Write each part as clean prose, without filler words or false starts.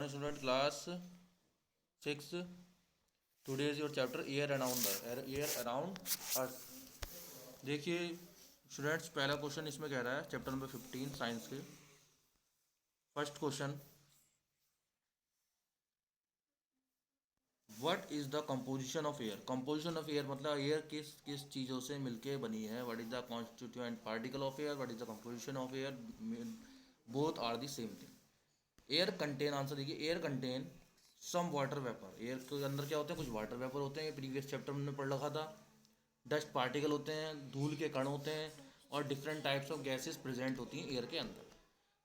Student class 6. Today is your chapter air around air around earth. देखिए students, पहला question इसमें कह रहा है चैप्टर नंबर 15 साइंस के। First question, what is the composition of air. Composition of air मतलब air किस किस चीज़ों से मिलके बनी है। What is the constituent particle of air, what is the composition of air, both are the same thing. Air contain, answer देखिए, air contain some water vapour. Air के अंदर क्या होते हैं, कुछ वाटर वेपर होते हैं, प्रीवियस चैप्टर में हमने पढ़ रखा था। डस्ट पार्टिकल होते हैं, धूल के कण होते हैं, और different types of gases present होती हैं एयर के अंदर।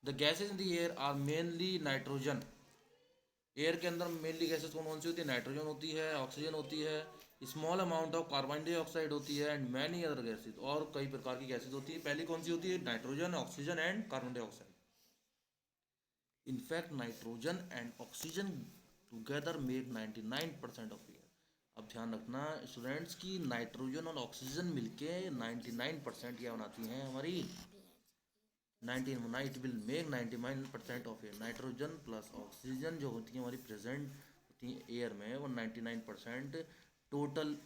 The gases in the air are mainly nitrogen. Air के अंदर मेनली गैसेस कौन कौन सी होती है, नाइट्रोजन होती है, ऑक्सीजन होती है, small amount of carbon dioxide होती है, एंड मैनी अदर गैसेज, और कई प्रकार की गैसेज होती है। पहली कौन सी होती है, nitrogen, oxygen and carbon dioxide. In fact nitrogen and oxygen together make 99% of air. अब ध्यान रखना स्टूडेंट्स की नाइट्रोजन और ऑक्सीजन मिलके 99% क्या बनाती हैं हमारी 19 it will make 99% of air. Nitrogen plus oxygen जो होती है हमारी प्रेजेंट होती हैं एयर में, वो 99% टोटल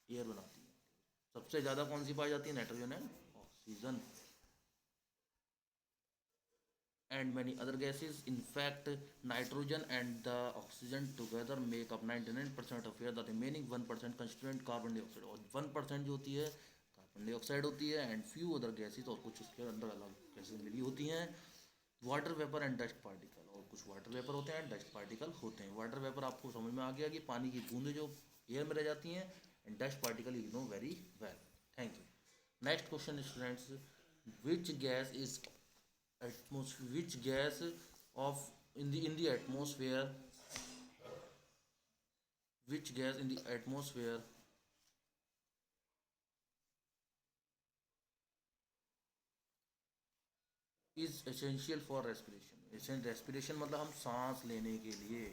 एयर बनाती है। सबसे ज़्यादा कौन सी पाई जाती है, nitrogen and oxygen, and many other gases. In fact, nitrogen and the oxygen together make up 99% of air. The remaining 1% constituent carbon dioxide, और 1% जो होती है कार्बन डाइऑक्साइड होती है, एंड फ्यू अदर गैसेज, और कुछ उसके अंदर अलग गैसेज मिली होती हैं। Water vapour and dust particle, और कुछ वाटर वेपर होते हैं, डस्ट पार्टिकल होते हैं। वाटर वेपर आपको समझ में आ गया कि पानी की बूंदें जो एयर में रह जाती हैं, and dust particle you know very well. Thank you. Next question students, which gas is atmosphere, which gas of in the atmosphere, which gas in the atmosphere is essential for respiration। Respiration मतलब हम सांस लेने के लिए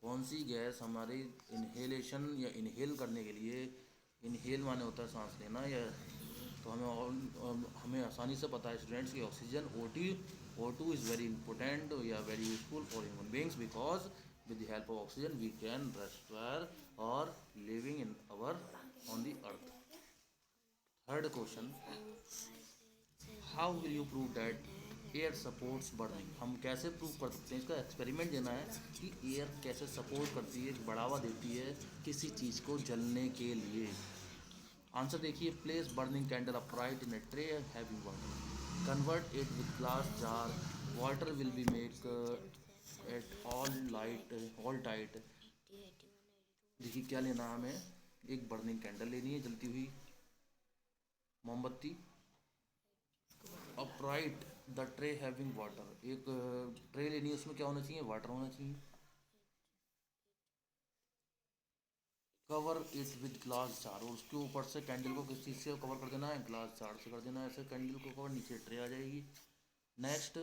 कौन सी gas हमारे inhalation या inhale करने के लिए, इनहेल माने होता है सांस लेना, या तो हमें आसानी से पता है स्टूडेंट्स की oxygen O2 is very important या very useful for human beings, because with the help of oxygen we can respire or living in our on the earth। Third question, how will you prove that air supports burning. हम कैसे prove कर सकते हैं, इसका experiment देना है कि air कैसे सपोर्ट करती है, बढ़ावा देती है किसी चीज़ को जलने के लिए। आंसर देखिए, place burning candle upright in A tray having water, convert it with glass jar, water will be make at all tight. देखिए क्या लेना है हमें, एक बर्निंग कैंडल लेनी है, जलती हुई मोमबत्ती, upright the tray having water, एक ट्रे लेनी है, उसमें क्या होना चाहिए, वाटर होना चाहिए, cover it with glass jar, और उसके ऊपर से कैंडल को किस चीज़ से कवर कर देना है, ग्लास जार से कर देना है। ऐसे कैंडल को कवर, नीचे ट्रे आ जाएगी। Next,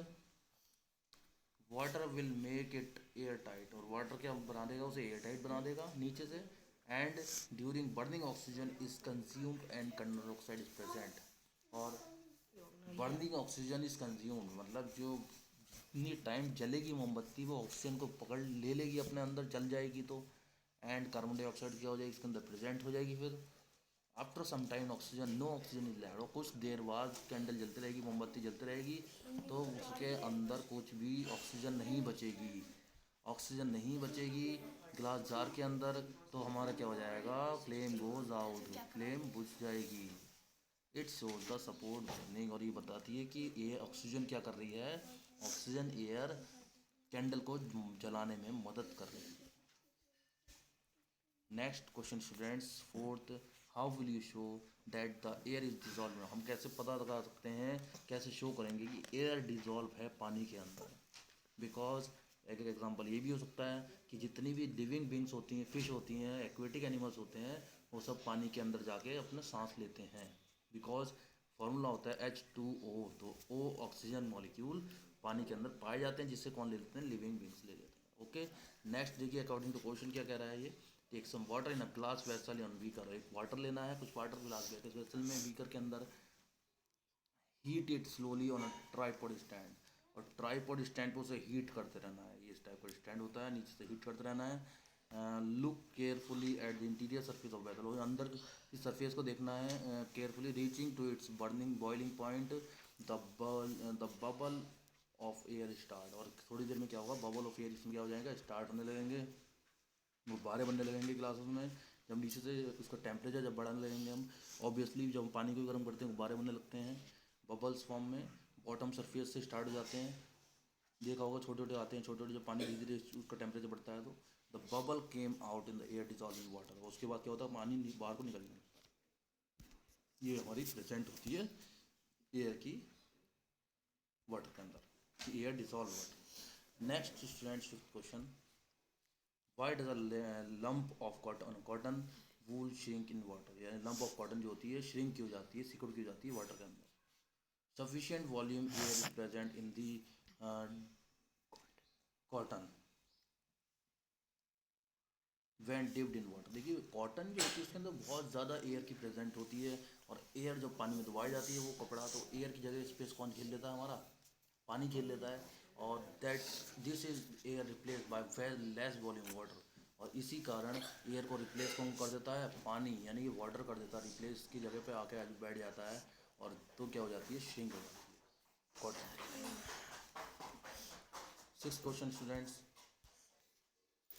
water will make it air tight, और वाटर क्या बना देगा, उसे एयर टाइट बना देगा नीचे से। And during burning oxygen is consumed and carbon dioxide is present, और बर्निंग ऑक्सीजन इज कंज्यूम्ड मतलब जो जितनी टाइम जलेगी मोमबत्ती वो ऑक्सीजन को पकड़ ले लेगी अपने अंदर, जल जाएगी तो, एंड कार्बन डाइऑक्साइड क्या हो जाएगी, इसके अंदर प्रेजेंट हो जाएगी। फिर after some time oxygen, no oxygen is left, और कुछ देर बाद कैंडल जलती रहेगी, मोमबत्ती जलती रहेगी, तो उसके अंदर कुछ भी ऑक्सीजन नहीं बचेगी। ऑक्सीजन नहीं बचेगी ग्लास जार के अंदर, तो हमारा क्या हो जाएगा, फ्लेम गोज आउट, फ्लेम बुझ जाएगी। It shows the support burning, और ये बताती है कि ये ऑक्सीजन क्या कर रही है, ऑक्सीजन एयर कैंडल को जलाने में मदद कर रही है। Next question students, fourth, how will you show that the air is dissolve. हम कैसे पता लगा सकते हैं, कैसे शो करेंगे कि एयर डिजॉल्व है पानी के अंदर। बिकॉज एक एग्जांपल ये भी हो सकता है कि जितनी भी लिविंग बींग्स होती हैं, फिश होती हैं, एक्वेटिक एनिमल्स होते हैं, वो सब पानी के अंदर जाके अपना सांस लेते हैं। बिकॉज फार्मूला होता है H2O, तो O ऑक्सीजन मॉलिक्यूल पानी के अंदर पाए जाते हैं, जिससे कौन ले लेते हैं, लिविंग बींग्स ले लेते हैं। ओके, नेक्स्ट देखिए, अकॉर्डिंग टू क्वेश्चन क्या कह रहा है ये, take some water in a glass vessel on beaker, एक वाटर लेना है, कुछ वाटर ग्लास वेसल में, बीकर के अंदर, heat it slowly on a tripod stand, और ट्राईपॉड स्टैंड पर उसे हीट करते रहना है। ये इस टाइप पर स्टैंड होता है, नीचे से हीट करते रहना है। Look carefully at the interior surface of vessel, अंदर की सरफेस को देखना है carefully. Reaching to its burning boiling point the bubble of air start, और थोड़ी देर में क्या होगा, बबल ऑफ एयर इसमें क्या हो जाएगा, स्टार्ट होने लगेंगे, गुब्बारे बनने लगेंगे ग्लासेस में। जब नीचे से उसका टेम्परेचर जब बढ़ाने लगेंगे हम, ऑब्वियसली जब पानी को गर्म करते हैं गुब्बारे बनने लगते हैं, बबल्स फॉर्म में बॉटम सरफेस से स्टार्ट हो जाते हैं। देखा होगा छोटे छोटे आते हैं, छोटे छोटे जब पानी धीरे धीरे उसका टेम्परेचर बढ़ता है तो the bubble came out in the air dissolve in water, उसके बाद क्या होता है, पानी बाहर को निकलने लगता है। ये हमारी प्रेजेंट होती है एयर की वाटर के अंदर, air dissolve water. Next students question, why does a lump of cotton wool shrink in water, यानी लंप ऑफ कॉटन जो होती है श्रिंक क्यों जाती है, सिकुड़ क्यों जाती है वाटर के अंदर। Sufficient volume air is present in the cotton when dipped in water. देखिए कॉटन जो होती है उसके अंदर बहुत ज़्यादा एयर की प्रेजेंट होती है, और एयर जब पानी में दबाई जाती है वो कपड़ा, तो एयर की जगह स्पेस कौन झेल लेता है, हमारा पानी झेल लेता है, और that this is air replace by very less volume water, और इसी कारण एयर को रिप्लेस कौन कर देता है, पानी, यानी कि वाटर कर देता है, रिप्लेस की जगह पे आके बैठ जाता है, और तो क्या हो जाती है, श्रिंक हो जाती है cotton. 6th question students,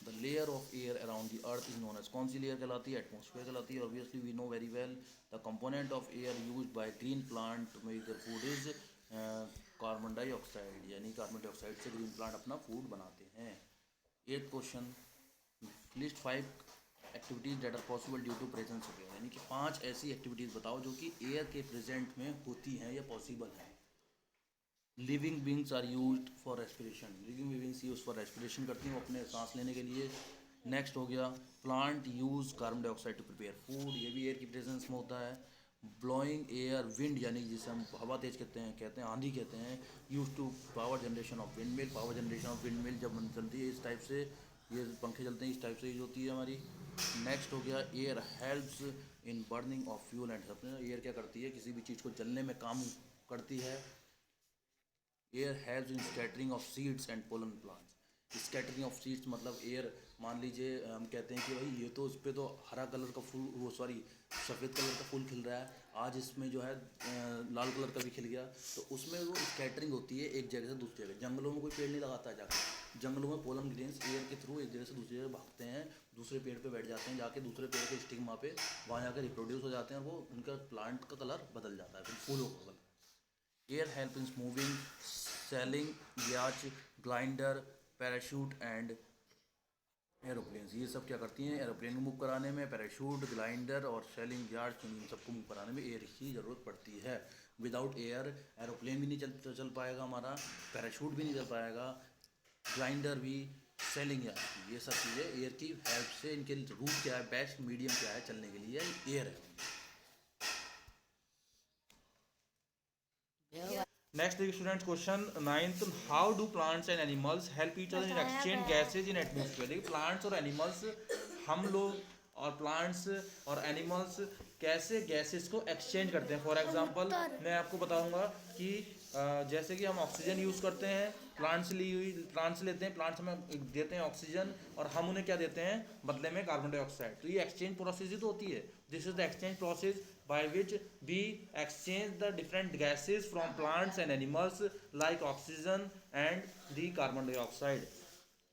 the layer of air around the earth is known as, कौन सी लेयर कहलाती है, एटमॉस्फेयर कहलाती है। Obviously we know very well the component of air used by green plant to make their food is carbon dioxide, यानी carbon dioxide से green plant अपना food बनाते हैं। 8th question, list 5 activities that are possible due to presence of air, यानी कि 5 ऐसी activities बताओ जो कि एयर के प्रेजेंट में होती हैं या पॉसिबल हैं। Living beings are used for respiration, living beings use for respiration करती हैं वो अपने सांस लेने के लिए। नेक्स्ट हो गया, plant use carbon dioxide to prepare food, ये भी एयर की प्रेजेंस में होता है। ब्लोइंग एयर विंड, यानी जिसे हम हवा तेज कहते हैं आंधी कहते हैं, use to power generation of windmill, power generation of windmill जब चलती है इस टाइप से, ये पंखे चलते हैं इस टाइप से यूज होती है हमारी। नेक्स्ट हो गया, air helps in burning of fuel and supply, air क्या करती है, किसी भी चीज़ को जलने में काम करती है। Air helps in scattering of seeds and pollen plants, scattering of seeds मतलब एयर, मान लीजिए हम कहते हैं कि भाई ये तो इस पर तो हरा कलर का फूल, वो सॉरी सफ़ेद कलर का फूल खिल रहा है, आज इसमें जो है लाल कलर का भी खिल गया, तो उसमें वो स्कैटरिंग होती है एक जगह से दूसरी जगह। जंगलों में कोई पेड़ नहीं लगाता है जाकर, जंगलों में पोलन ग्रेन्स एयर के थ्रू एक जगह से दूसरी जगह भागते हैं, दूसरे पेड़ पे बैठ जाते हैं, जाके दूसरे पेड़ के स्टिग्मा पे वहाँ जाकर रिप्रोड्यूस हो जाते हैं, और वो उनका प्लांट का कलर बदल जाता है, फिर फूलों का colour. Air help in moving selling याच ग्लाइंडर पैराशूट एंड एरोप्लेन्स, ये सब क्या करती हैं, एरोप्लेन को मूव कराने में, पैराशूट ग्लाइंडर और सेलिंग याच इन सबको मूव कराने में एयर की ज़रूरत पड़ती है। विदाउट एयर एरोप्लेन भी नहीं चल पाएगा हमारा, पैराशूट भी नहीं चल पाएगा, ग्लाइंडर भी, सेलिंग याच, ये सब चीज़ें एयर की हेल्प से, इनके रूट क्या है, बेस्ट मीडियम क्या है चलने के लिए, एयर है। Next students question 9th, how do plants and animals help each other in exchange gases in atmosphere. देखिए प्लांट्स और एनिमल्स, हम लोग और प्लांट्स और एनिमल्स कैसे गैसेस को एक्सचेंज करते हैं। फॉर एग्जांपल मैं आपको बताऊंगा कि जैसे कि हम ऑक्सीजन यूज़ करते हैं, प्लांट्स लेते हैं, प्लांट्स हमें देते हैं ऑक्सीजन, और हम उन्हें क्या देते हैं बदले में, कार्बन डाइऑक्साइड। तो ये एक्सचेंज प्रोसेस ही तो होती है, this is the exchange process by which we exchange the different gases from plants and animals like oxygen and the carbon dioxide.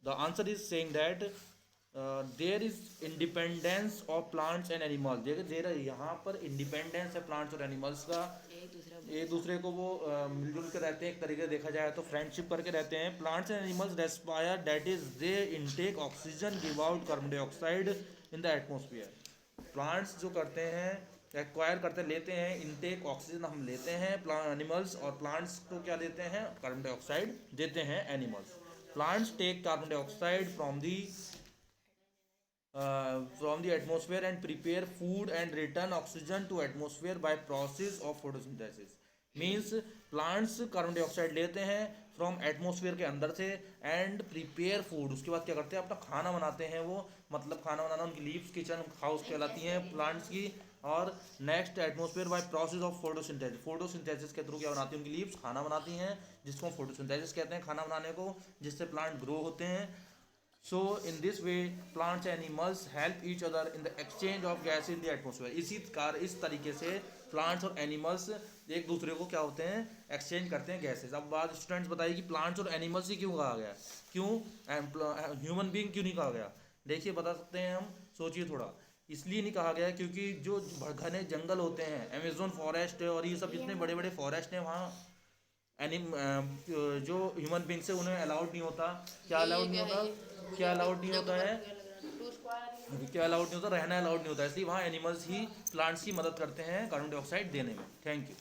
The answer is saying that there is independence of plants and animals. देखिए यहाँ पर independence है plants और animals का, एक दूसरे को वो मिलजुल कर रहते हैं, एक तरीके से देखा जाए तो फ्रेंडशिप करके रहते हैं। Plants and animals respire, that is they intake oxygen, give out carbon dioxide in the atmosphere. Plants जो करते हैं, एक्वायर करते लेते हैं, इनटेक ऑक्सीजन हम लेते हैं एनिमल्स, और प्लांट्स को क्या देते हैं, कार्बन डाइऑक्साइड देते हैं animals. Plants take carbon dioxide from the atmosphere and prepare food and return oxygen to atmosphere by process of photosynthesis. Means plants carbon dioxide लेते हैं फ्रॉम एटमोसफियर के अंदर से एंड प्रिपेयर फूड, उसके बाद क्या करते हैं, अपना खाना बनाते हैं वो, मतलब खाना बनाना, उनकी लीव्स किचन हाउस कहलाती हैं प्लांट्स की, और next atmosphere by process of photosynthesis, photosynthesis के थ्रू क्या बनाती हैं, उनकी लीव्स खाना बनाती हैं जिसको हम फोटोसिंथेसिस कहते हैं, खाना बनाने को, जिससे प्लांट ग्रो होते हैं। So in this way plants animals help each other in the exchange of gas in the atmosphere. इस तरीके से प्लांट्स और एनिमल्स एक दूसरे को क्या होते हैं, एक्सचेंज करते हैं गैसेस। अब बात स्टूडेंट्स बताइए कि प्लांट्स और एनिमल्स ही क्यों कहा गया, क्यों ह्यूमन बीइंग क्यों नहीं कहा गया। देखिए बता सकते हैं हम, सोचिए थोड़ा। इसलिए नहीं कहा गया क्योंकि जो घने जंगल होते हैं, अमेजोन फॉरेस्ट और ये सब जितने बड़े बड़े फॉरेस्ट हैं, वहाँ जो ह्यूमन बींग्स है उन्हें अलाउड नहीं होता। क्या अलाउड नहीं होता, क्या अलाउड नहीं होता है, क्या अलाउड नहीं होता, रहना अलाउड नहीं होता। इसलिए वहाँ एनिमल्स ही प्लांट्स की मदद करते हैं कार्बन डाइऑक्साइड देने में। Thank you.